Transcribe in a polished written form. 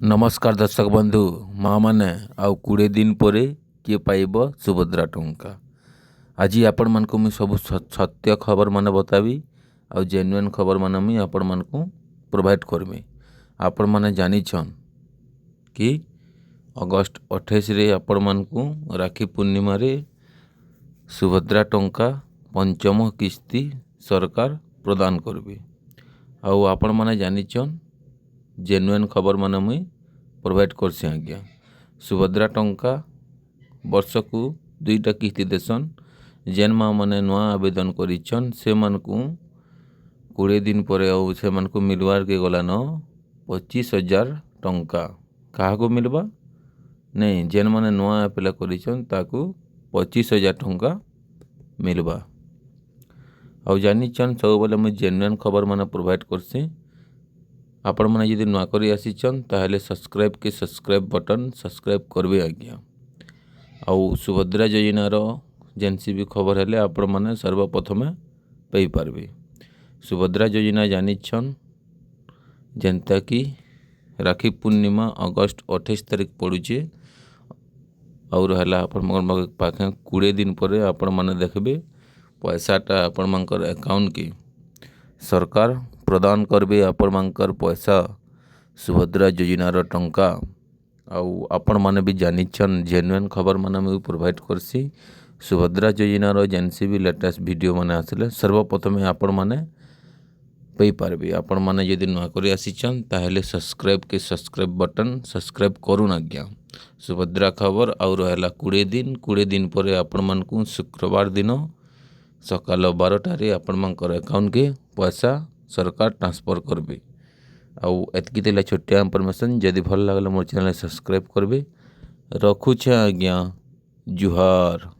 नमस्कार दर्शक बंधु माँ मैंने आउ 20 दिन पर किए पाइब सुभद्रा टंका। आज आपण मानक मुझे सब सत्य खबर मान बताबी आउ जेन्युइन खबर मान मुझे आपण मानक प्रोवाइड करमी। आपण मैंने जानिछन कि अगस्ट 28 रे आपण मानक राखी पूर्णिमा रे सुभद्रा टंका पंचम किस्ती सरकार प्रदान करबे। आउ आपण मैंने जानिछन जेन्युइन खबर मान मुई प्रोवाइड करसी। आज्ञा सुभद्रा टंका वर्ष को 2टा किस्ती देसन। जेन माँ मैंने नुआ आवेदन करिछन से मानकु 20 दिन पर आउ से मानकु मिलवार के गलान 25,000 टंका। क्या मिलवा नहीं जेन मैंने नुआ अप्लाई करिछन ताकू 25,000 टंका मिलवा। आउ जानिछन सब बेले मुझे जेन्युइन खबर मान प्रोवाइड करसी। आपण मैंने यदि नुआ करी आसीचन ताहले सब्सक्राइब के सब्सक्राइब बटन सब्सक्राइब करबे। आज्ञा आउ सुभद्रा योजनार जेनसी भी खबर हेले आपण मैंने सर्वप्रथमे पाई पारबे। सुभद्रा योजना जानिछन जेनता कि राखी पूर्णिमा अगस्ट 28 तारीख पड़ुचे और है आपण पाखे 20 दिन पर आपण मैंने देखबे पैसाटा आपण मानकर अकाउंट की सरकार प्रदान करबे। आपण मानकर पैसा सुभद्रा योजनार टंका आउ आपण माने भी जानिछन जेन्युइन खबर माने मैं प्रोवाइड करसी। सुभद्रा योजनार जेनसी भी लेटेस्ट वीडियो माने आसिले सर्वप्रथमे आपण माने पाई पारबे। आपण माने यदि नुआ करी आसीचन ताहले सब्सक्राइब के सब्सक्राइब बटन सब्सक्राइब करूँ। आज्ञा सुभद्रा खबर और है 20 दिन पर आपण मानकु शुक्रवार दिन सकाल 12टारे आपण मानकर अकाउंट के पैसा सरकार ट्रांसफर करबे। आउ एतकी देला छोटिया इनफॉरमेशन जदि भल लागला मोर चैनल सब्सक्राइब करबे। रखुछे आज्ञा जुहार।